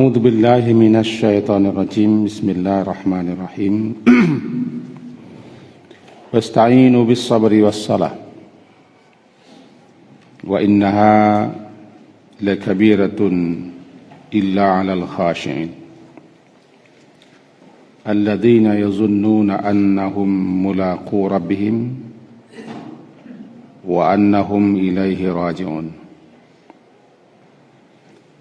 أعوذ بالله من الشيطان الرجيم بسم الله الرحمن الرحيم واستعينوا بالصبر والصلاة وإنها لكبيرة إلا على الخاشعين الذين يظنون أنهم ملاقو ربهم وأنهم إليه راجعون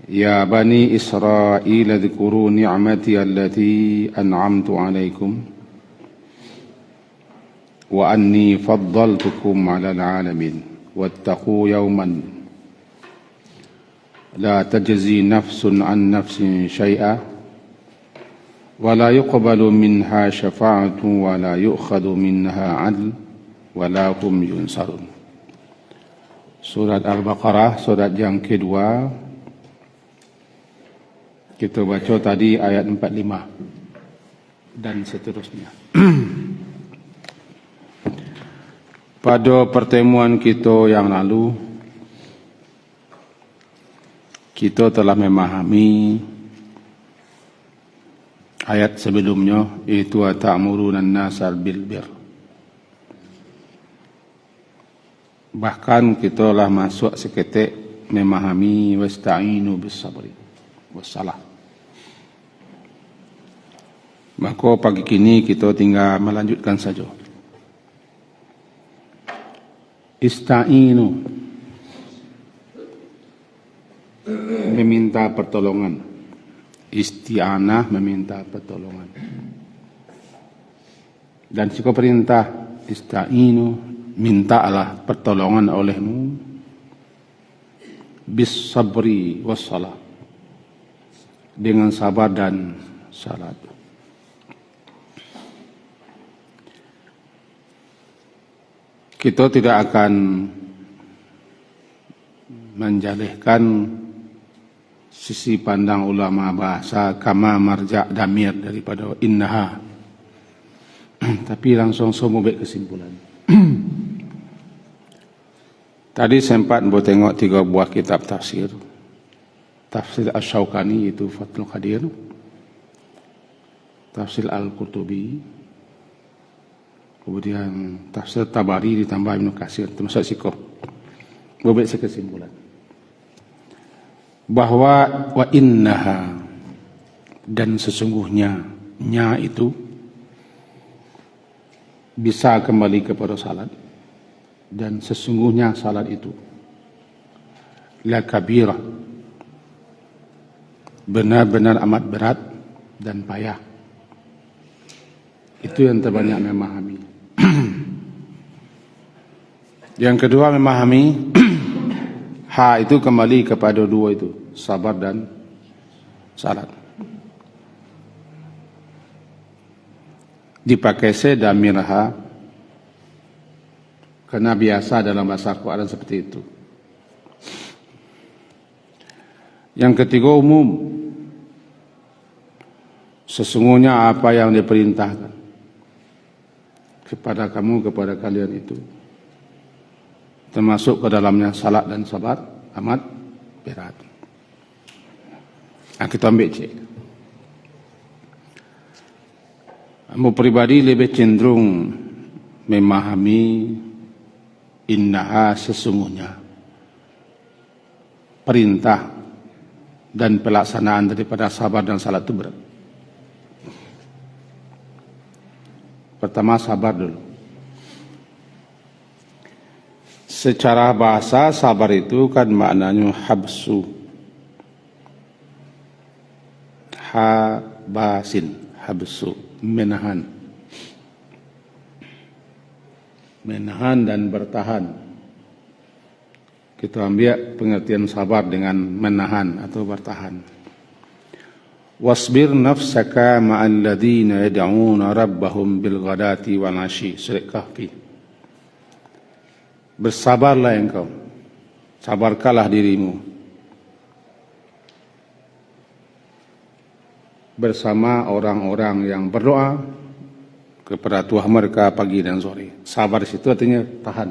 يا بني إسرائيل اذكروا نعمتي التي أنعمت عليكم وأني فضلتكم على العالمين واتقوا يوما لا تجزي نفس عن نفس شيئا ولا يقبل منها شفاعة ولا يؤخذ منها عدل ولا هم ينصرون. Surat Al-Baqarah, surat yang kedua. Kita baca tadi ayat 45 dan seterusnya. Pada pertemuan kita yang lalu, kita telah memahami ayat sebelumnya, iaitu ta'muruna an-nasa bil birr. Bahkan kita telah masuk seketik memahami wasta'inu bis sabri wassalah. Maka pagi kini kita tinggal melanjutkan saja. Ista'inu, meminta pertolongan. Isti'anah, meminta pertolongan. Dan jika perintah ista'inu, mintalah pertolongan olehmu bis sabri wassalah, dengan sabar dan salat. Kita tidak akan menjalihkan sisi pandang ulama bahasa kama marja' damir daripada innaha, tapi langsung semubik kesimpulan. Tadi sempat tengok 3 buah kitab tafsir. Tafsir Asy-Syaukani, itu Fathul Qadir, Tafsir Al-Qurtubi, kemudian Tafsir Tabari ditambah Ibnu Katsir, termasuk Sikoh. Membuat kesimpulan bahwa wa innaha, dan sesungguhnya nya itu bisa kembali kepada salat, dan sesungguhnya salat itu la kabirah, benar-benar amat berat dan payah. Itu yang terbanyak memahami. Yang kedua memahami ha itu kembali kepada 2 itu, sabar dan salat. Dipakai damir ha karena biasa dalam bahasa Quran seperti itu. Yang ketiga umum, sesungguhnya apa yang diperintahkan kepada kamu, kepada kalian itu, termasuk ke dalamnya salat dan sabar, amat berat. Nah, kita ambil cek. Kamu pribadi lebih cenderung memahami innaha, sesungguhnya, perintah dan pelaksanaan daripada sabar dan salat itu berat. Pertama sabar dulu. Secara bahasa sabar itu kan maknanya habsu. Habasin, habsu, menahan. Menahan dan bertahan. Kita ambil pengertian sabar dengan menahan atau bertahan. Wasbir nafsaka ma'al ladzina yad'una rabbahum bil ghadati wal 'ashyi, Surat Kahfi. Bersabarlah engkau, sabarkanlah dirimu bersama orang-orang yang berdoa kepada Tuhan mereka pagi dan sore. Sabar di situ artinya tahan.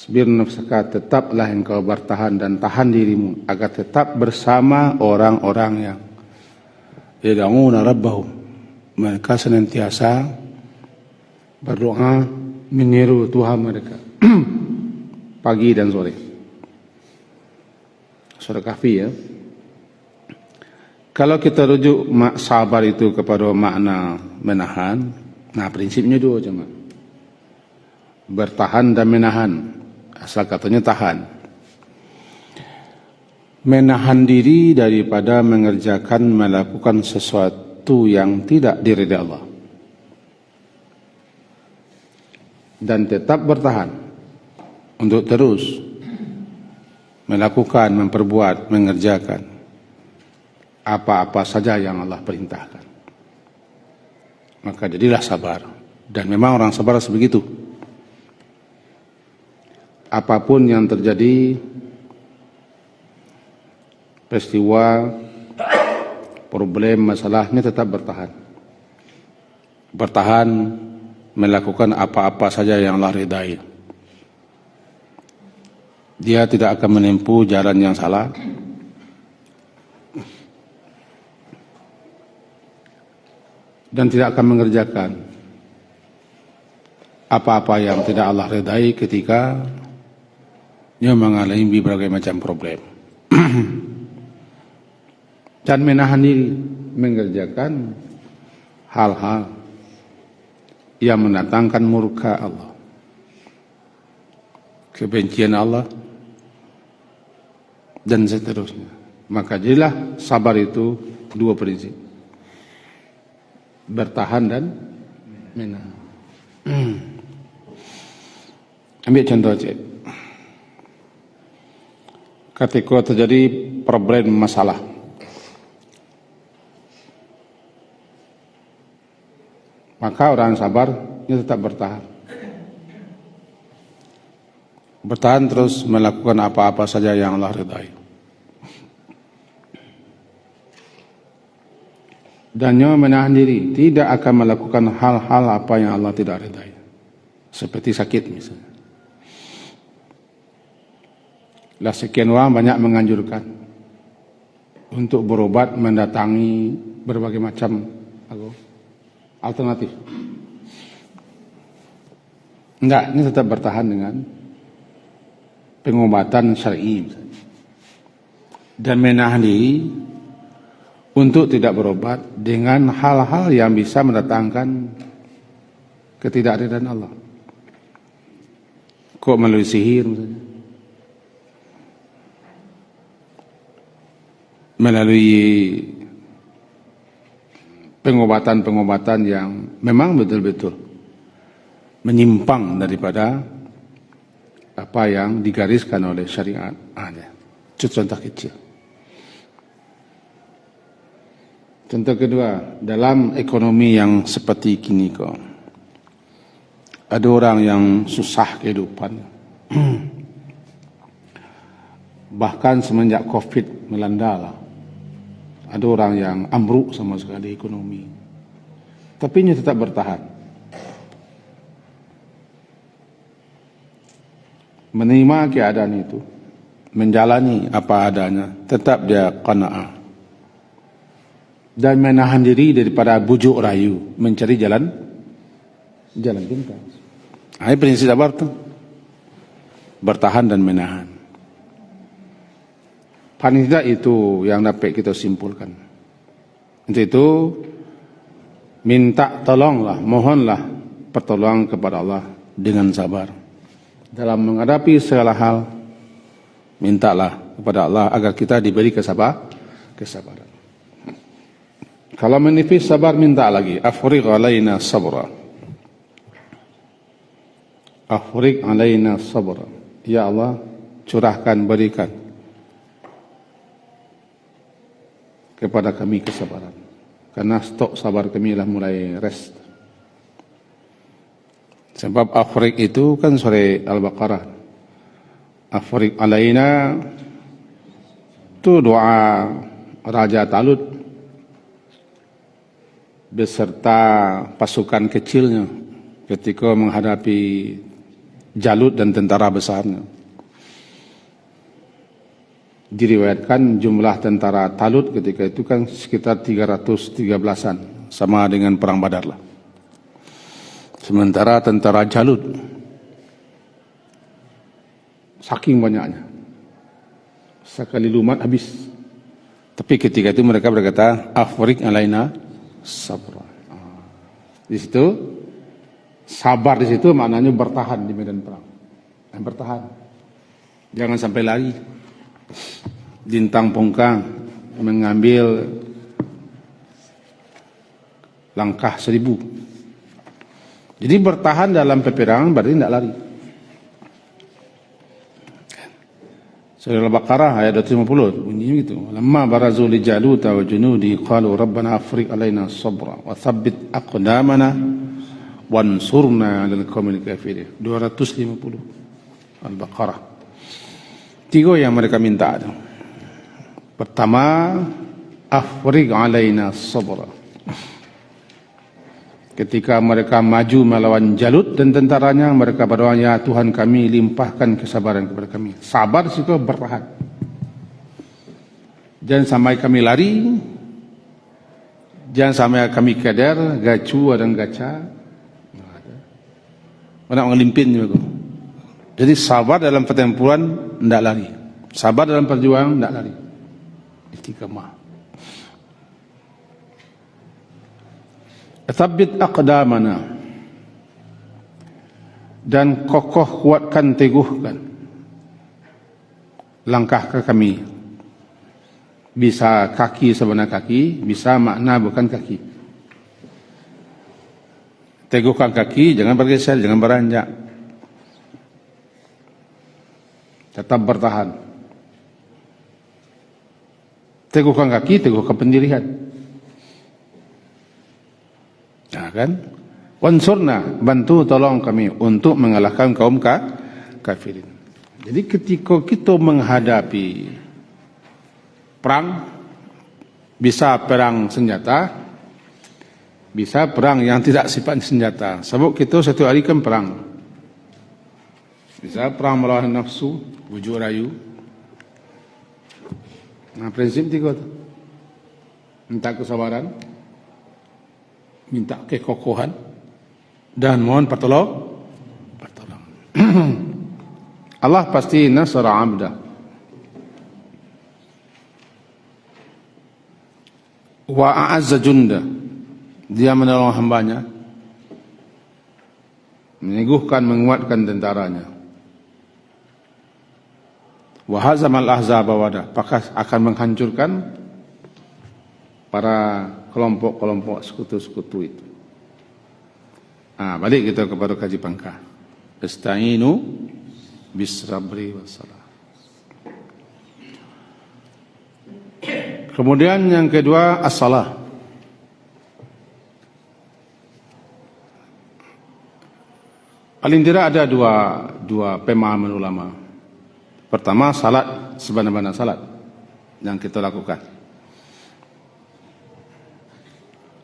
Asbir nafsaka, tetaplah engkau bertahan dan tahan dirimu agar tetap bersama orang-orang yang yad'una rabbahum, mereka senantiasa berdoa menyeru Tuhan mereka pagi dan sore. Surah Kahfi ya. Kalau kita rujuk sabar itu kepada makna menahan, nah prinsipnya dua cuma bertahan dan menahan. Asal katanya tahan. Menahan diri daripada melakukan sesuatu yang tidak diridai Allah. Dan tetap bertahan untuk terus melakukan, memperbuat, mengerjakan apa-apa saja yang Allah perintahkan. Maka jadilah sabar. Dan memang orang sabar sebegitu. Apapun yang terjadi, peristiwa, problem, masalahnya tetap bertahan. Bertahan melakukan apa-apa saja yang Allah ridai. Dia tidak akan menempuh jalan yang salah. Dan tidak akan mengerjakan apa-apa yang tidak Allah ridai ketika dia mengalami berbagai macam problem. Dan menahan diri mengerjakan hal-hal yang mendatangkan murka Allah, kebencian Allah, dan seterusnya. Maka jadilah sabar itu dua prinsip, bertahan dan menahan. Ambil contoh cik. Ketika terjadi problem masalah, maka orang sabar dia tetap bertahan. Bertahan terus melakukan apa-apa saja yang Allah ridai. Dan dia menahan diri, tidak akan melakukan hal-hal apa yang Allah tidak ridai. Seperti sakit misalnya. Lah sekian orang banyak menganjurkan untuk berobat, mendatangi berbagai macam alternatif. Enggak, ini tetap bertahan dengan pengobatan syar'i dan menahan diri untuk tidak berobat dengan hal-hal yang bisa mendatangkan ketidakridhaan Allah. Kok melalui sihir misalnya, melalui pengobatan-pengobatan yang memang betul-betul menyimpang daripada apa yang digariskan oleh syariat. Itu contoh kecil. Contoh kedua, dalam ekonomi yang seperti kini kok, ada orang yang susah kehidupan. Bahkan semenjak COVID melanda lah, ada orang yang ambruk sama sekali ekonomi. Tapi dia tetap bertahan. Menerima keadaan itu, menjalani apa adanya, tetap dia qanaah. Dan menahan diri daripada bujuk rayu, mencari jalan pintas. Ini prinsip sabar tu. Bertahan dan menahan. Paling tidak itu yang dapat kita simpulkan. Untuk itu, minta tolonglah, mohonlah pertolongan kepada Allah dengan sabar. Dalam menghadapi segala hal, mintalah kepada Allah agar kita diberi kesabaran. Kalau menipis sabar, minta lagi. Afriq alaina sabra. Afriq alaina sabra. Ya Allah, curahkan, berikan kepada kami kesabaran. Karena stok sabar kami lah mulai rest. Sebab Afriq itu kan surah Al-Baqarah. Afriq alaina itu doa Raja Talut beserta pasukan kecilnya ketika menghadapi Jalut dan tentara besarnya. Diriwayatkan jumlah tentara Talut ketika itu kan sekitar 313-an, sama dengan perang Badar lah. Sementara tentara Jalut saking banyaknya, sekali lumat habis. Tapi ketika itu mereka berkata, "Afriq alaina sabra." Di situ sabar, di situ maknanya bertahan di medan perang. Bertahan. Jangan sampai lari. Dintang pungkang mengambil langkah 1000. Jadi bertahan dalam peperangan berarti tidak lari. Surah Al-Baqarah ayat 250 bunyinya gitu. Lamma barazu li Jalut wa junudi qalu rabbana afriq alaina sabra wa tsabbit aqdamana wansurna 'alal qaumil kafirin. 250 Al-Baqarah. 3 yang mereka minta. Pertama, afriq alaina sabra. Ketika mereka maju melawan Jalut dan tentaranya, mereka berdoa, "Ya Tuhan kami, limpahkan kesabaran kepada kami." Sabar situ bertahan. Jangan sampai kami lari, jangan sampai kami keder, gacu dan gaca. Nak ngelimpin juga. Jadi sabar dalam pertempuran, tidak lari. Sabar dalam perjuangan, tidak lari. Istiqamah. Tsabbit aqdamana, dan kokoh kuatkan, teguhkan langkah kami. Bisa kaki sebenar kaki, bisa makna bukan kaki. Teguhkan kaki, jangan bergeser, jangan beranjak. Tetap bertahan. Teguhkan kaki, teguhkan pendirian. Nah kan, wansurna, bantu tolong kami untuk mengalahkan kaum kafirin. Jadi ketika kita menghadapi perang, bisa perang senjata, bisa perang yang tidak sifat senjata. Sebab kita satu hari kan perang, bisa perang melawan nafsu, bujuk rayu. Nah prinsip 3 tu, minta kesabaran, minta kekokohan, dan mohon pertolongan. Allah pasti nasara abda. Wa a'azza junda. Dia menolong hambanya, meneguhkan, menguatkan tentaranya. Wa hazamal ahzaba wada. Maka akan menghancurkan para kelompok-kelompok sekutu-sekutu itu. Balik kita kepada kaji pangkah. Ista'inu bisabri wassalah. Kemudian yang kedua, as-salah. Paling tidak ada dua pemahaman ulama. Pertama, salat sebenar-benar salat yang kita lakukan.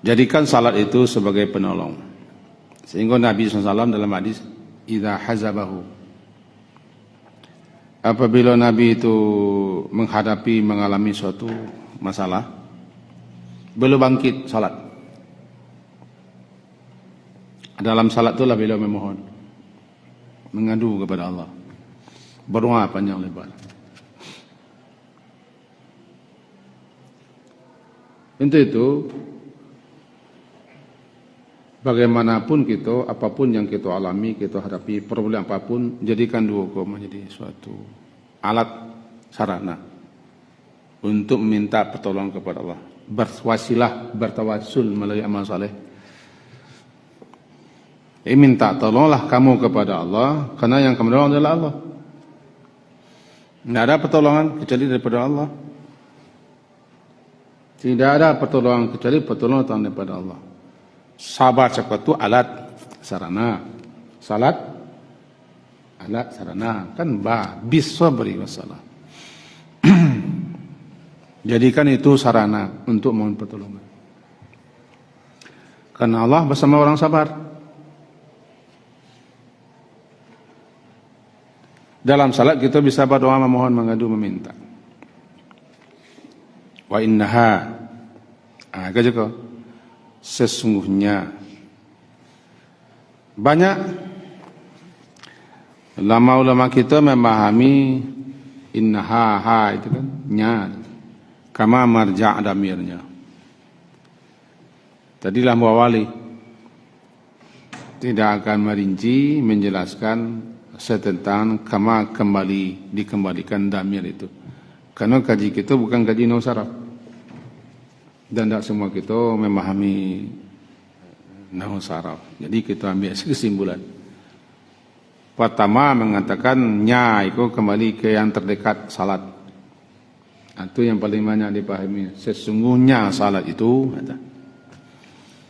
Jadikan salat itu sebagai penolong. Sehingga Nabi SAW dalam hadis, "Idza hazabahu", apabila Nabi itu mengalami suatu masalah, beliau bangkit salat. Dalam salat itulah beliau memohon, mengadu kepada Allah, berdoa panjang lebar. Untuk itu, bagaimanapun kita, apapun yang kita alami, kita hadapi, problem apapun, jadikan doa menjadi suatu alat sarana untuk meminta pertolongan kepada Allah. Berwasilah, bertawassul melalui amal saleh. Minta tolonglah kamu kepada Allah, karena yang kamu tolong adalah Allah. Tidak ada pertolongan kecuali daripada Allah. Tidak ada pertolongan kecuali pertolongan daripada Allah. Sabar itu alat sarana, salat alat sarana, kan bis sabri wassalah. Jadikan itu sarana untuk mohon pertolongan. Karena Allah bersama orang sabar. Dalam salat kita bisa berdoa, memohon, mengadu, meminta. Wa innaha, juga sesungguhnya. Banyak ulama kita memahami innaha itu kan nya, kama marja' damirnya. Tadilah muawali tidak akan merinci menjelaskan tentang kama dikembalikan damir itu. Karena kaji kita bukan kaji nahwu saraf. Dan tidak semua kita memahami nahwu saraf. Jadi kita ambil kesimpulan. Pertama mengatakan nya itu kembali ke yang terdekat salat. Itu yang paling banyak dipahami. Sesungguhnya salat itu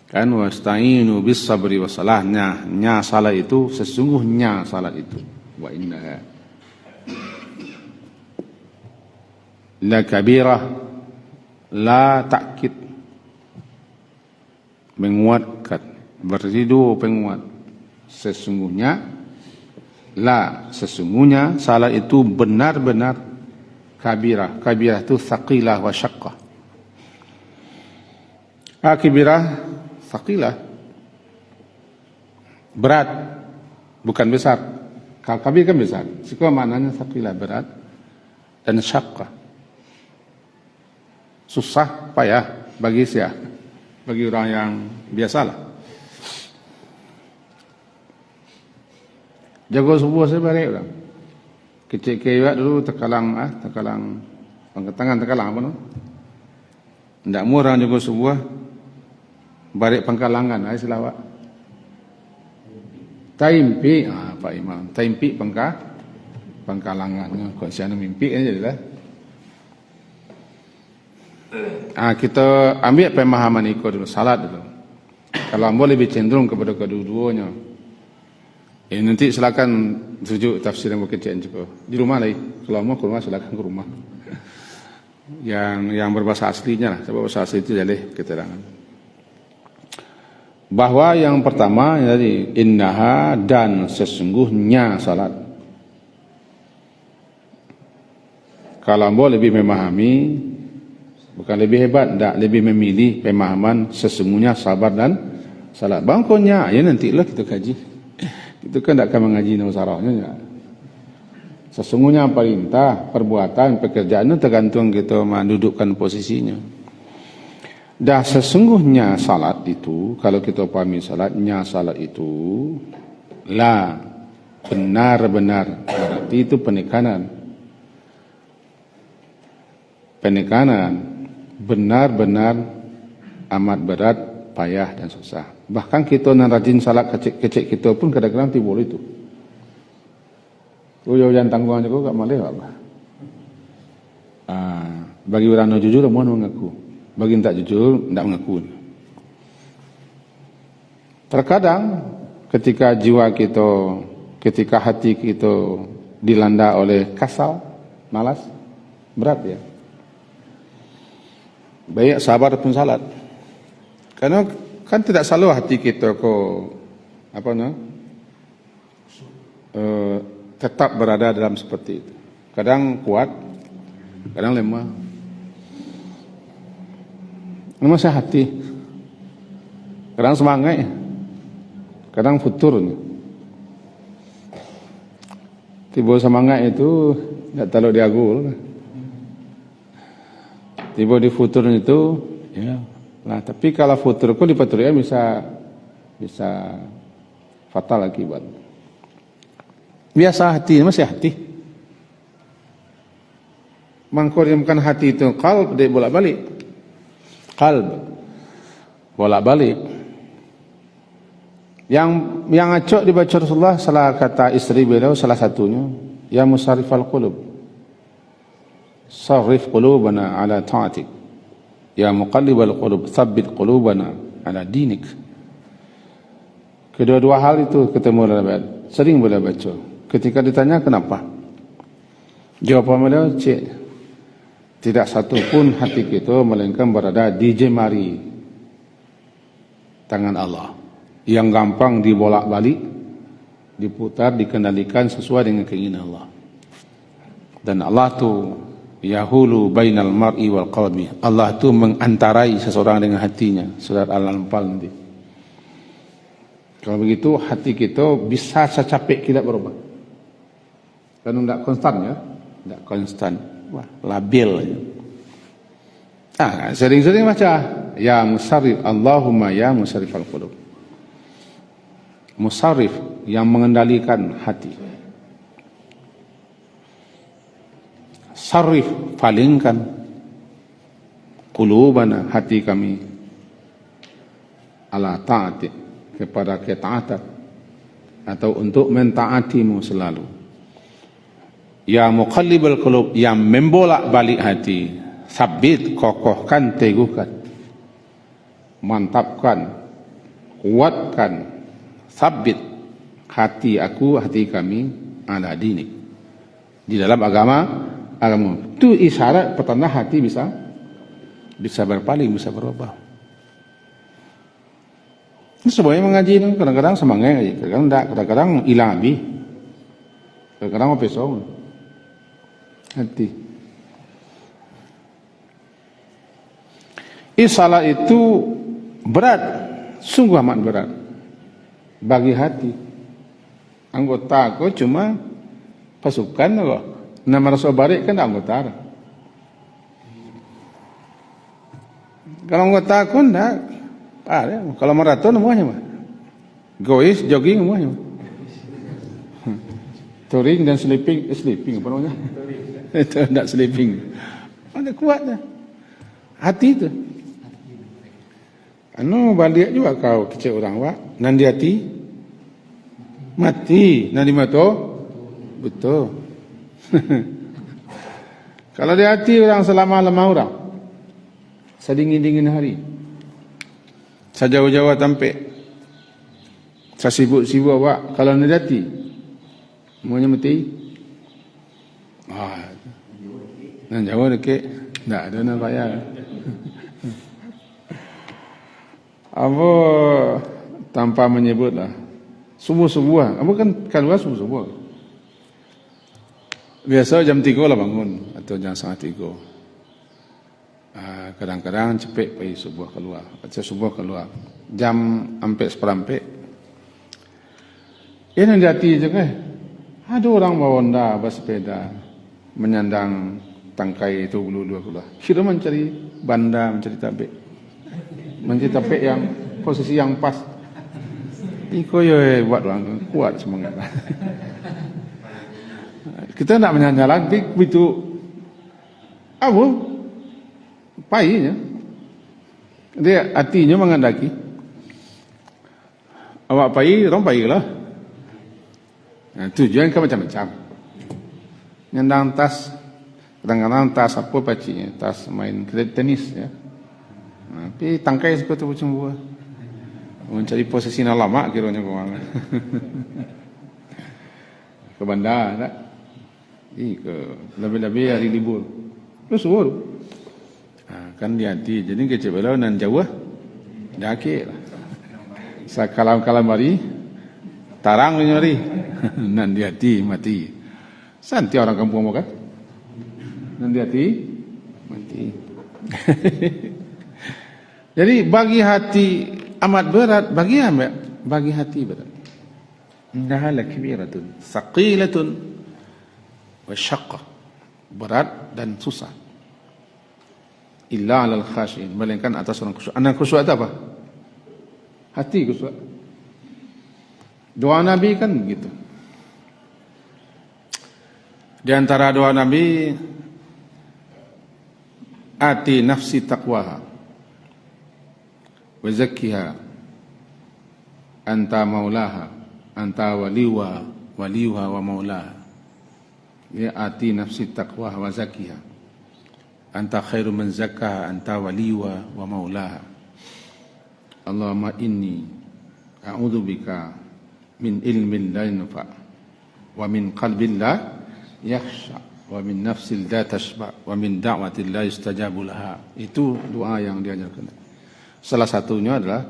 kan wasta'inu bis sabri wassalah, nya salat itu sesungguhnya salat itu. Wa innaha la kabirah, la ta'kid, menguatkan, berzidu penguat. Sesungguhnya sesungguhnya salat itu benar-benar kabirah. Kabirah itu thaqilah wa syaqqah. Kabirah thaqilah, berat, bukan besar. Kalau kabir kan besar, sekarang maknanya thaqilah, berat, dan syaqqah, susah, payah bagi bagi orang yang biasalah. Jago subuh saya balik orang. Kecil kewak dulu tekalang pangketangan tekalang apa no? Ndak murah jago subuh. Balik pangkalangan ai selawat. Taimpi Pak Imam, taimpi pangkalangan. Kok siapa mimpi kan jadilah. Kita ambil pemahaman itu dulu, salat dulu. Kalau boleh lebih cenderung kepada kedua-duanya. Nanti silakan rujuk tafsir yang berkecil juga. Di rumah lagi. Kalau mau ke rumah silakan ke rumah. Yang berbahasa aslinya lah. Sebab bahasa asli itu jadi keterangan. Bahwa yang pertama jadi innaha, dan sesungguhnya salat. Kalau boleh lebih memahami, bukan lebih hebat, tidak lebih memilih pemahaman sesungguhnya sabar dan salat. Bangkonya ya nantilah kita kaji. Itu kan tidak akan mengaji nahwu sarafnya. Sesungguhnya perintah, perbuatan, pekerjaan itu tergantung kita mendudukkan posisinya. Dah sesungguhnya salat itu, kalau kita pahami salatnya, salat itu la, benar-benar, berarti itu penekanan, benar-benar amat berat, payah dan susah. Bahkan kita yang rajin salat kecil-kecil kita pun kadang-kadang timbul itu. Jangan tanggungan juga gak malih apa. Bagi orang yang jujur mohon mengaku. Bagi yang tak jujur, tidak mengaku. Terkadang ketika jiwa kita, ketika hati kita dilanda oleh kasal, malas, berat ya. Baik sabar pun salat. Karena kan tidak selalu hati kita tetap berada dalam seperti itu. Kadang kuat, kadang lemah. Masa hati, kadang semangat, kadang futur. Tiba semangat itu tidak terlalu diagul. Tiba di futur itu, ya. Nah, tapi kalau futur kok dipaturian bisa fatal akibat. Biasa hati, masih hati. Mengkorimkan hati itu qalb, dia bolak-balik. Qalb bolak-balik. Yang acok dibaca Rasulullah, salah kata istri beliau salah satunya, ya musarrifal qulub, sarrif qulubana ala ta'atik, ya muqallibal qulub, tsabbit qulubana ala dinik. Kedua-dua hal itu ketemu dalam sering boleh baca. Ketika ditanya kenapa, jawaban beliau, tidak satu pun hati kita melainkan berada di jemari tangan Allah yang gampang dibolak-balik, diputar, dikendalikan sesuai dengan keinginan Allah. Dan Allah tu yahulu bainal mar'i wal qalbi. Allah tu mengantarai seseorang dengan hatinya. Surat Al-Anfal nanti. Kalau begitu hati kita bisa secapek kita berubah. Kan tidak konstan ya, tidak konstan. Wah, labil aja. Sering-sering baca ya musarrif, Allahumma ya musarrifal qulub. Musarrif yang mengendalikan hati. Sarrif, palingkan qulubana, hati kami, ala ta'ati, kepada ketaatan atau untuk mentaatimu selalu. Ya muqallibal qulub, yang membolak balik hati, sabit, kokohkan, teguhkan, mantapkan, kuatkan, sabit hati aku, hati kami, ala dinik, di dalam agama itu isyarat petanda hati bisa berpaling, bisa berubah. Ini semuanya mengaji, kadang-kadang semangat ngaji, kadang-kadang tidak, kadang-kadang hilang habis, kadang-kadang mau pesong hati. Salat itu berat, sungguh amat berat bagi hati. Anggota aku cuma pasukan kok. Nama Rasul Barik kan anggota. Kalau anggota aku enggak. Kalau maraton semuanya mah. Gois, jogging semuanya. Touring dan sleeping apa namanya? Itu enggak sleeping. Ada kuat dah. Hati itu. Balik juga kau kecil orang wak. Nanti hati mati, nanti mato betul. Kalau di hati orang selama-lama orang, sedingin-dingin hari, sejauh-jauh tampik, sesibuk-sibuk awak, kalau di hati, semuanya mati. Dan jauh dekat, tak ada nak payah. Apa tanpa menyebutlah, subuh-subuh, apa kan keluar subuh-subuh. Biasa jam 3 lah bangun atau jam 2:30. Kadang-kadang cepet pergi subuh keluar. Baca subuh keluar. Jam hampir seperempat. Ini di hati je kan. Ada orang bawa Honda, bersepeda, menyandang tangkai itu bulu-bulu keluar. Kira mencari banda, mencari tabik. Mencari tabik yang posisi yang pas. Iko ya buat orang kuat semangat. Kita nak menyanyalan, tapi begitu apa payahnya, dia hatinya mengandaki. Awak payah, orang payah lah. Tujuan kan macam-macam. Nyandang tas, kadang-kadang tas apa pacinya, tas main tenis ya. Tapi tangkai seperti macam buah. Mencari posisi lama kiranya kemana. Ke bandar tak? Ke lebih-lebih hari libur. Terus suruh. Kan di hati. Jadi kecil belau nan jauh. Dah akhir lah. Sakalam-kalam hari. Tarang punya hari. Nan di hati mati. Santi orang kampung mau kan? Nan di hati mati. Jadi bagi hati amat berat. Bagi hati berat. Innaha lakibiratun. Saqilatun. Wasyaqah, berat dan susah. Illa alal khashin, melainkan atas orang khusyuk. Anak khusyuk itu apa? Hati khusyuk. Doa Nabi kan begitu. Di antara doa Nabi, ati nafsi taqwaha wa zakkiha anta maulaha anta waliha wa maulaha. Ya ati nafsi taqwa wa zakiha anta khairu man zakkaha anta waliwa wa maulaha. Allahumma inni a'udzubika min ilmin la yanfa wa min qalbin la yakhsha wa min nafsin la tashba wa min da'watin la yustajabu laha. Itu doa yang diajarkan. Salah satunya adalah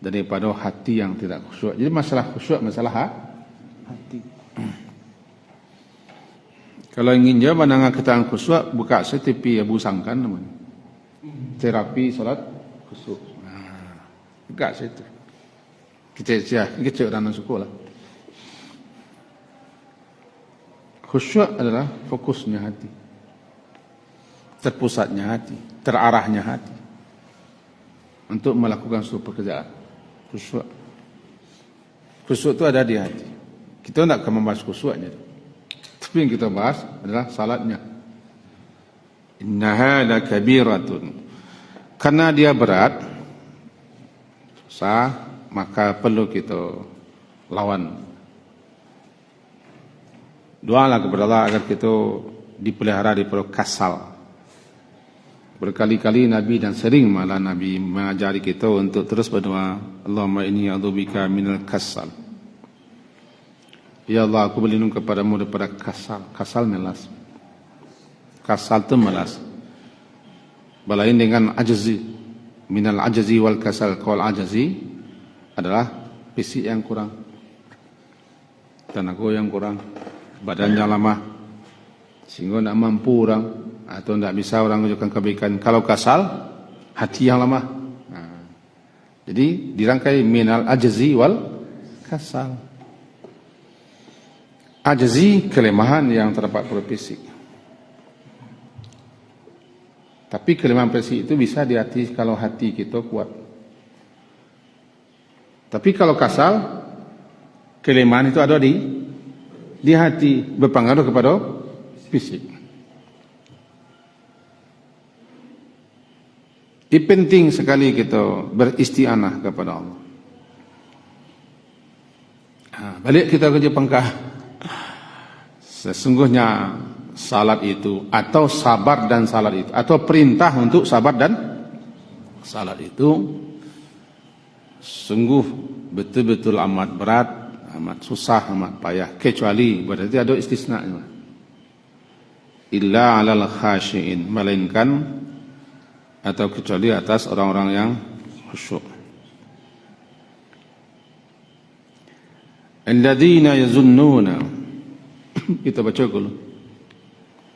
daripada hati yang tidak khusyuk. Jadi masalah khusyuk, masalah hati. Kalau ingin jawab dengan keterangan khusyuk, buka CTP Abu Sangkan namanya. Terapi salat khusyuk. Buka situ. Kita orang sekolah. Khusyuk adalah fokusnya hati. Terpusatnya hati, terarahnya hati untuk melakukan suatu pekerjaan. Khusyuk. Khusyuk itu ada di hati. Kita tidak akan membahas khusyuknya. Tapi yang kita bahas adalah salatnya. Innaha lakabiratun. Karena dia berat, susah, maka perlu kita lawan. Doalah kepada Allah agar kita dipelihara daripada kasal. Berkali-kali Nabi dan sering malah Nabi mengajari kita untuk terus berdoa, Allahumma inni a'udzubika minal kasal. Ya Allah, aku berlindung kepadamu daripada kasal. Kasal melas. Kasal itu melas. Balain dengan ajzi. Minal ajzi wal kasal. Kalau ajzi adalah fisik yang kurang, tenaga yang kurang, badannya lemah, sehingga tidak mampu orang atau tidak bisa orang menunjukkan kebaikan. Kalau kasal, hati yang lemah. Jadi dirangkai minal ajzi wal kasal. Ajzi, kelemahan yang terdapat pada fisik. Tapi kelemahan fisik itu bisa diatasi kalau hati kita kuat. Tapi kalau kasal, kelemahan itu ada di hati, berpengaruh kepada fisik. Ini penting sekali kita beristianah kepada Allah. Balik kita ke Jepangkah. Sesungguhnya salat itu atau sabar dan salat itu atau perintah untuk sabar dan salat itu sungguh betul-betul amat berat, amat susah, amat payah, kecuali berarti ada istisna-nya. Illa 'alal khashiin, melainkan atau kecuali atas orang-orang yang khusyuk. Alladzina yazunnuna, kita baca dulu.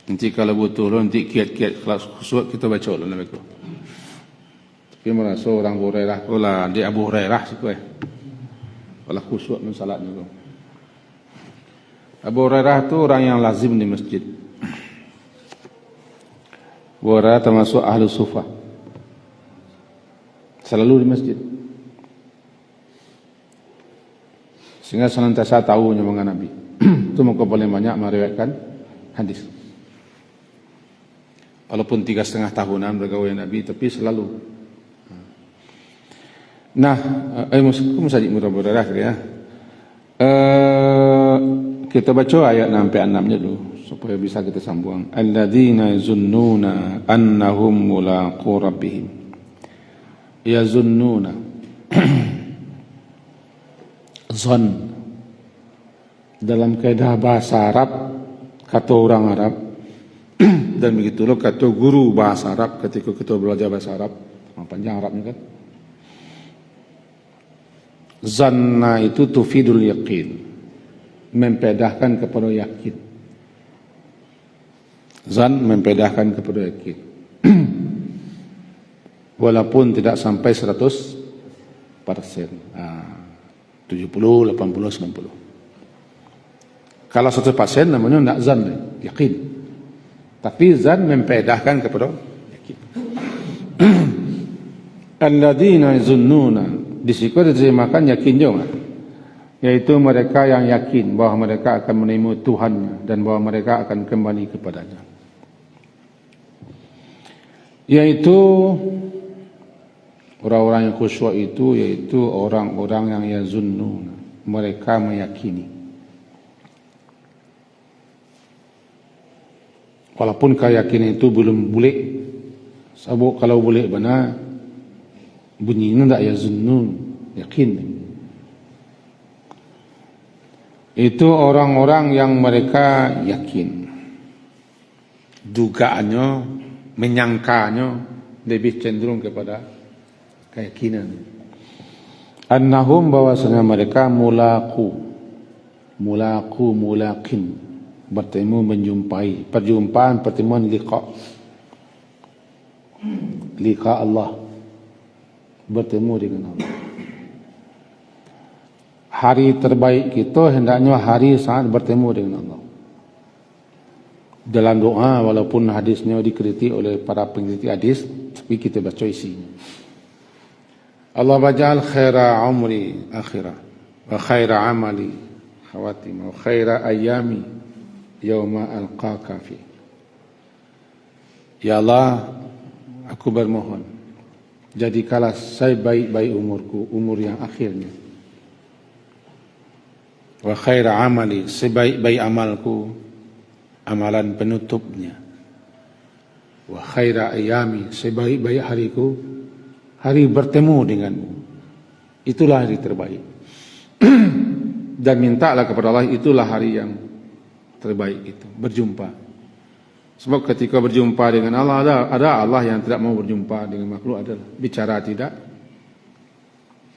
Nanti kalau butuh nanti kiat-kiat kelas khusyuk kita baca dulu nama itu. Tapi merasa orang Abu Hurairah pula di Abu Hurairah siku kalau khusyuk dalam salatnya tu. Abu Hurairah tu orang yang lazim di masjid. Abu Hurairah termasuk ahli sufah. Selalu di masjid. Sehingga senantiasa tahu mengenai Nabi. Itu maka paling banyak meriwayatkan hadis. Walaupun 3,5 tahunan bergaul dengan Nabi, tapi selalu. Nah, musajid murah-murah ya. Kita baca ayat 6-6-nya dulu supaya bisa kita sambung. Alladzina yazunnuna annahum mulaqu rabbihim. Yazunnuna. Zon. Dalam kaedah bahasa Arab, kata orang Arab, dan begitulah kata guru bahasa Arab ketika kita belajar bahasa Arab, panjang Arabnya kan. Zanna itu tufidul yaqin, mempedahkan kepada yakin. Zan mempedahkan kepada yakin. Walaupun tidak sampai 100%. 70, 80, 90. Kalau 100% namanya tidak zan, yakin. Tapi zan mempedahkan kepada yakin. Alladzina yazunnuna, di situ diterjemahkan yakin juga. Yaitu mereka yang yakin bahwa mereka akan menemui Tuhannya dan bahwa mereka akan kembali kepadanya. Yaitu orang-orang yang khusyuk itu yaitu orang-orang yang yazunnuna, mereka meyakini. Walaupun keyakinan itu belum boleh, sebab kalau boleh benar bunyinya tidak yazunnun, yakin. Itu orang-orang yang mereka yakin, dugaannya, menyangkanya lebih cenderung kepada keyakinan. Annahum, bahwasanya mereka mulaqin, bertemu, menjumpai. Perjumpaan, pertemuan, liqa. Liqa Allah, bertemu dengan Allah. Hari terbaik kita hendaknya hari saat bertemu dengan Allah. Dalam doa, walaupun hadisnya dikritik oleh para pengkritik hadis, tapi kita baca isinya. Allah baja'al khaira umri akhirah, wa khaira amali khawatim, wa khaira ayami yawma alqaka fi. Ya Allah, aku bermohon, jadikanlah saya baik-baik umurku, umur yang akhirnya. Wa khaira amali, sebaik-baik amalku, amalan penutupnya. Wa khaira ayami, sebaik-baik hariku, hari bertemu denganmu. Itulah hari terbaik. Dan mintalah kepada Allah, itulah hari yang terbaik itu, berjumpa. Sebab ketika berjumpa dengan Allah, ada Allah yang tidak mau berjumpa dengan makhluk, adalah bicara tidak,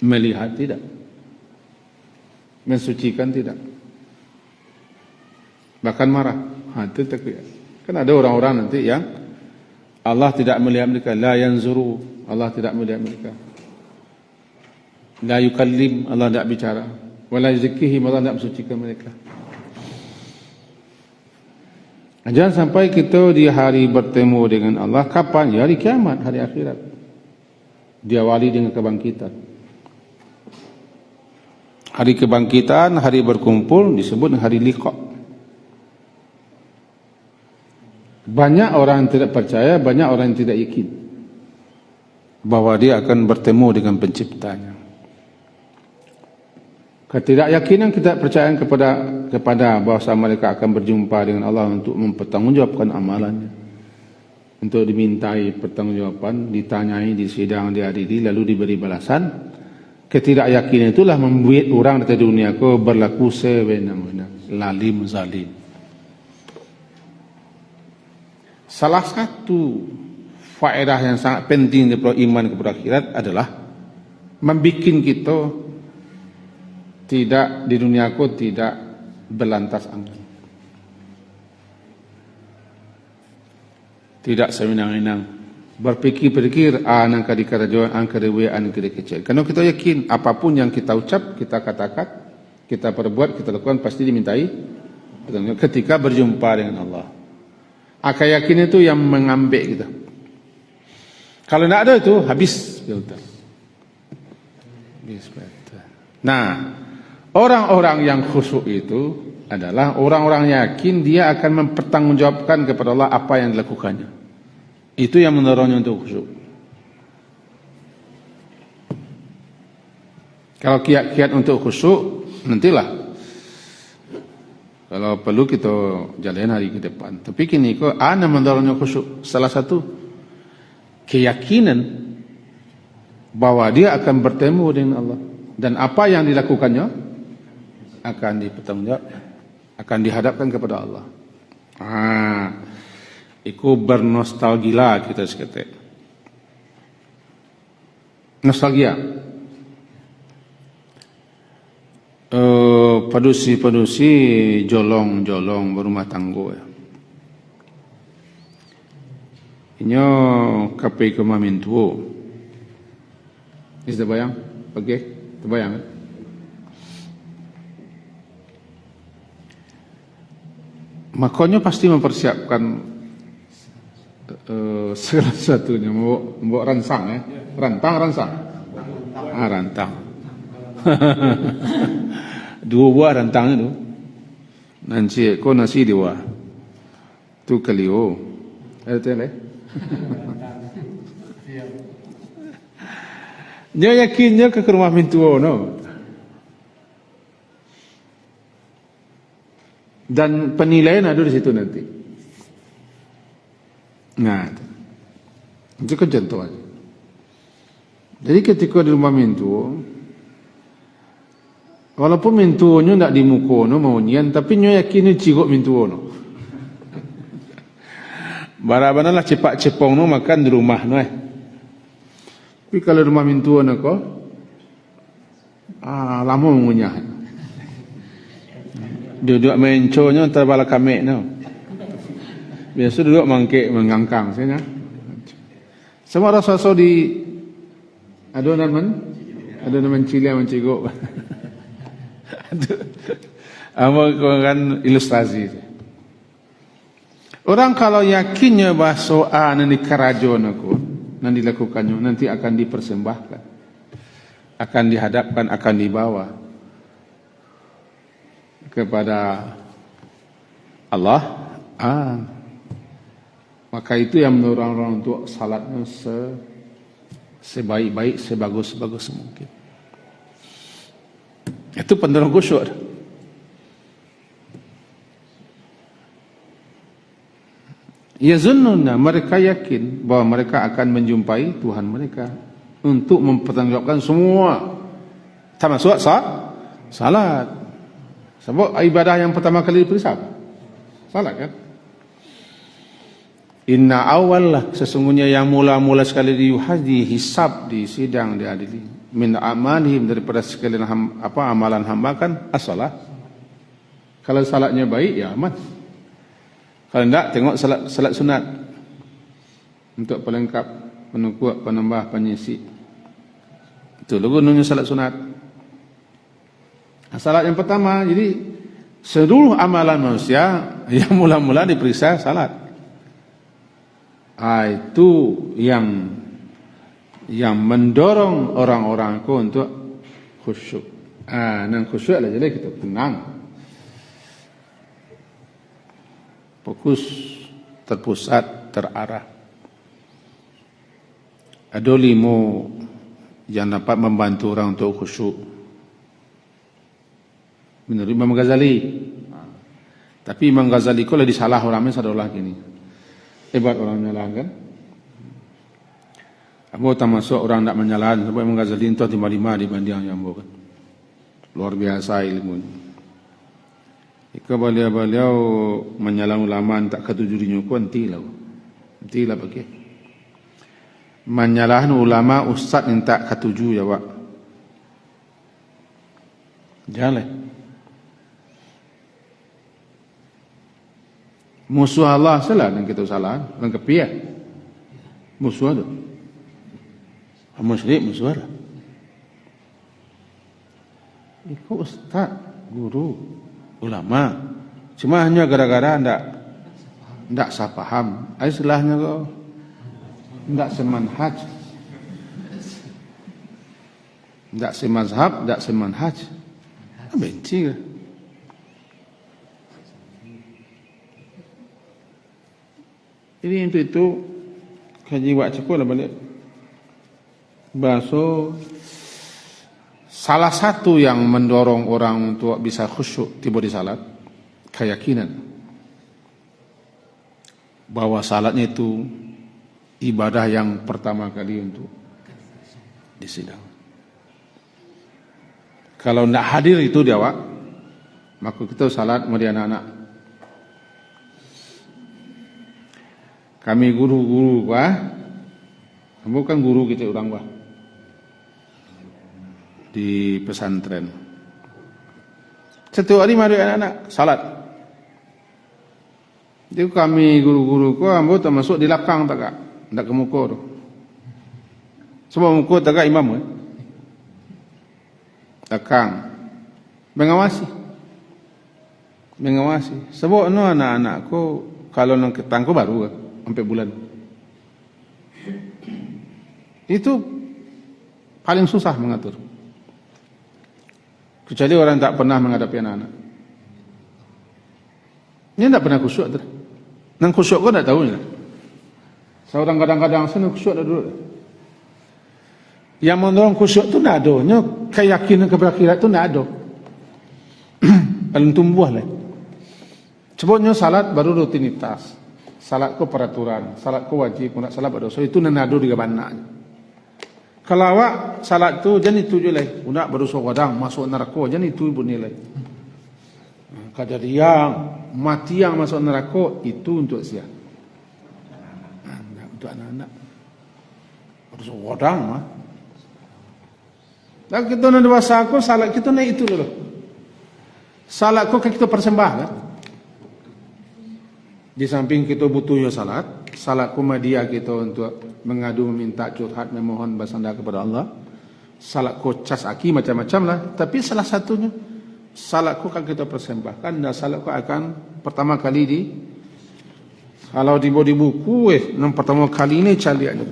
melihat tidak, mensucikan tidak, bahkan marah. Itu takbir. Kan ada orang-orang nanti yang Allah tidak melihat mereka, la yanzuru, Allah tidak melihat mereka, la yukallim, Allah tidak bicara, wala yuzakkihim, Allah tidak mensucikan mereka. Jangan sampai kita di hari bertemu dengan Allah. Kapan? Ya, hari kiamat, hari akhirat. Diawali dengan kebangkitan. Hari kebangkitan, hari berkumpul disebut hari liqa. Banyak orang yang tidak percaya, banyak orang yang tidak yakin bahwa dia akan bertemu dengan penciptanya. Ketidakyakinan, ketidakpercayaan kepada bahwa mereka akan berjumpa dengan Allah untuk mempertanggungjawabkan amalannya, untuk dimintai pertanggungjawaban, ditanyai, disidang, diadili, lalu diberi balasan. Ketidakyakinan itulah membuat orang di dunia ko berlaku sewenang-wenang, lalim zalim. Salah satu faedah yang sangat penting daripada iman kepada akhirat adalah membuat kita tidak di dunia ko tidak berlantas angin, tidak sewenang-wenang, berpikir-pikir angka di kerajaan, angka di wea, angka di kecil. Karena kita yakin apapun yang kita ucap, kita katakan, kita perbuat, kita lakukan pasti dimintai ketika berjumpa dengan Allah. Akal yakin itu yang mengambil kita. Kalau tidak ada itu habis filter. Nah, orang-orang yang khusyuk itu adalah orang-orang yakin dia akan mempertanggungjawabkan kepada Allah apa yang dilakukannya. Itu yang mendorongnya untuk khusyuk. Kalau kiat-kiat untuk khusyuk, nantilah. Kalau perlu kita jalan hari ke depan. Tapi kini kok ana mendorongnya khusyuk. Salah satu keyakinan bahwa dia akan bertemu dengan Allah, dan apa yang dilakukannya akan dipertanggungjawabkan, akan dihadapkan kepada Allah. Iku bernostalgia kita seketik. Nostalgia. Padusi-padusi jolong-jolong berumah tangga. Inyo kape ke mamintuo. Is terbayang? Okey, terbayang. Makanya pasti mempersiapkan segala satunya, mau ransang ya. Ransang. Rantang. Dua buah rantang itu. Nanti ko nasi dua. Tu kalio. Ada tele. Dia yakinnya ke rumah mintuo no. Dan penilaian ada di situ nanti. Nah, itu kan contoh aja. Jadi ketika di rumah mintuo, walaupun mintuonya tidak di mukono mau nian, tapi nyo yakin cigok mintuono. Barabana lah cepat cepong no makan di rumah no. Tapi kalau rumah mintuono ko, lama mengunyah. Duduk menconya terbala kamek no. Biasa duduk mangkik mengangkang saya. Semua rasa-rasa di adonan mencili menciguk. Kan ilustrasi. Orang kalau yakinnya bahawa nanti kerajon aku, nanti dilakukannya, nanti akan dipersembahkan, akan dihadapkan, akan dibawa kepada Allah. Maka itu yang mendorong orang untuk salatnya sebaik-baik, sebagus-bagus mungkin. Itu pendorong khusyuk. Yazunnuna, mereka yakin bahwa mereka akan menjumpai Tuhan mereka untuk mempertanggungjawabkan semua, termasuk salat. Sebab ibadah yang pertama kali diperiksa salat kan. Inna awal, sesungguhnya yang mula-mula sekali dihisab, di sidang, diadili, min amalihim, daripada sekalian amalan hamba kan as-salat. Kalau salatnya baik ya aman. Kalau tidak, tengok salat sunat untuk pelengkap, penukuat, penambah, penyisi. Itu gunanya salat sunat. Salat yang pertama, jadi seluruh amalan manusia yang mula-mula diperiksa salat. Itu yang mendorong orang-orang itu untuk khusyuk. Dan khusyuk adalah jadi kita tenang, fokus, terpusat, terarah. Ada 5 yang dapat membantu orang untuk khusyuk. Menurut Imam Ghazali. Tapi Imam Ghazali kalau disalah orangnya sadolah gini. Hebat orang menyalahkan. Aku termasuk orang tak menyalahkan. Sebab Imam Ghazali itu 5 dibanding yang bukan. Luar biasa ilmunya. Jika beliau menyalah ulama tak ketujurinya pun nantilah bagi. Menyalahkan ulama ustaz yang tak ketuju ya Pak. Janganlah. Musuh Allah salah dan kita salah dan kepiah. Musuh ada. Musyrik musuh ada. Ikut ustaz, guru, ulama. Cuma hanya gara-gara ndak saya paham. Istilahnya kok ndak semanhaj. Ndak semazhab, ndak semanhaj. Benci ke? Jadi untuk itu kaji buat cukup lah balik. Bahasa salah satu yang mendorong orang untuk bisa khusyuk tiba di salat, keyakinan bahwa salatnya itu ibadah yang pertama kali untuk disidang. Kalau tidak hadir itu dia awak, maka kita salat mari anak-anak. Kami guru-guru bukan guru kita orang di pesantren. Setiap hari mari anak-anak salat. Jadi kami guru-guru ambo termasuk di lapang tak ndak ke muka tu. Sebab muka tak imam Takang mengawasi. Sebab anak-anakku kalau nang ketangku baru sampai bulan. Itu paling susah mengatur. Kecuali orang tak pernah menghadapi anak-anak. Ini tak pernah khusyuk. Nang khusyuk kau tak tahu ni. Seorang kadang-kadang sana khusyuk dah dulu. Yang mendorong khusyuk tu tak ada. Keyakinan kepada akhirat tu tak ada. Paling tumbuh lah. Sebabnya salat baru rutinitas. Salat ko peraturan, salat ko wajib, nak salat berdosa itu nanado di gabanna. Kalau awak salat tu jangan itu je lah. Nak berdosa kadang masuk neraka jangan itu ibu nilai. Kadar yang mati yang masuk neraka itu untuk siapa? Untuk anak-anak. Berdosa kadang mah. Dan kita nak dewasa aku salat kita naik itu dulu. Salat kau kan kita persembahkan. Di samping kita butuh salat, salat ku media kita untuk mengadu, meminta, curhat, memohon bersandar kepada Allah. Salat ku cas aki macam-macam lah. Tapi salah satunya, salat ku kan kita persembahkan, dan salat ku akan pertama kali kalau di buku, yang pertama kali ini calian.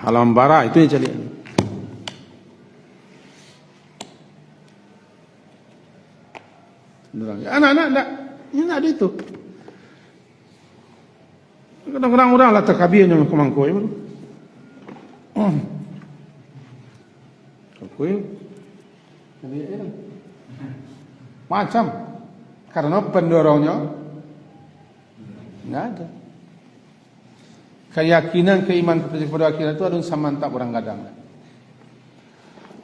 Halaman bara itu yang calian. Anak-anak tak, ini tak ada itu. Kadang-kadang orang lah terkabir dengan kemangkoi. Kemangkoi. Macam. Karena pendorongnya tidak ada. Keyakinan, keimanan kepada akhirat itu ada sama tak orang kadang.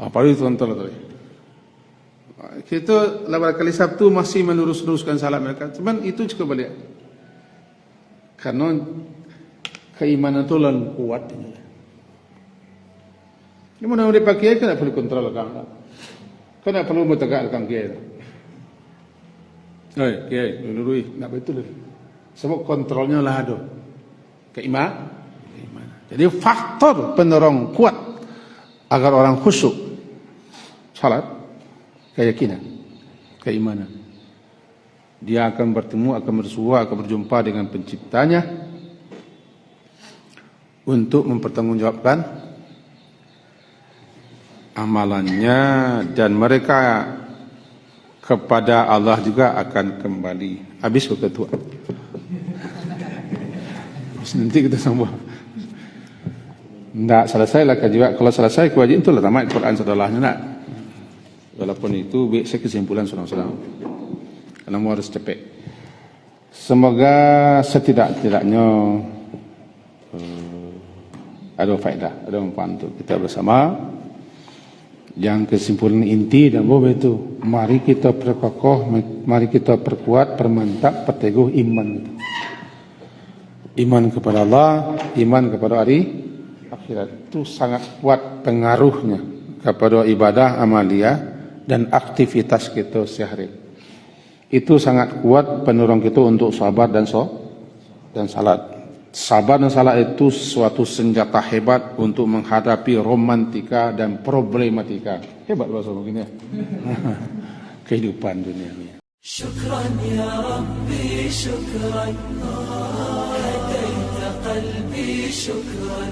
Apa itu tuan-tuan? Kita lepas kali Sabtu masih menerus-teruskan salat mereka. Cuman itu cukup balik. Karena keimanan itu lalu kuat. Ini mana boleh pakai, kan tak perlu kontrol kan? Kan tak perlu menegakkan kita. Kiai, lurui, nak betul. Sebab kontrolnya lah ada. Keimanan. Jadi faktor pendorong kuat agar orang khusyuk salat, keyakinan, keimanan. Dia akan bertemu, akan bersua, akan berjumpa dengan penciptanya untuk mempertanggungjawabkan amalannya, dan mereka kepada Allah juga akan kembali. Habis ke ketua. Nanti kita sambung. Tak selesailah kajian. Kalau selesai kewajiban itulah tamat Quran setelahnya nak. Walaupun itu saya kesimpulan saudara-saudara. Karena harus cepat. Semoga setidak-tidaknya ada faedah, ada manfaat untuk kita bersama. Yang kesimpulan inti dan bahwa itu, mari kita perkokoh, mari kita perkuat, permantap, perteguh iman kita. Iman kepada Allah, iman kepada hari akhirat itu sangat kuat pengaruhnya kepada ibadah amalia dan aktivitas kita sehari. Itu sangat kuat penolong kita untuk sabar dan salat. Sabar dan salat itu suatu senjata hebat untuk menghadapi romantika dan problematika. Hebat bahasa begini ya. Kehidupan dunia ini. Syukran ya Rabbi, syukran. هديت قلبي شكرا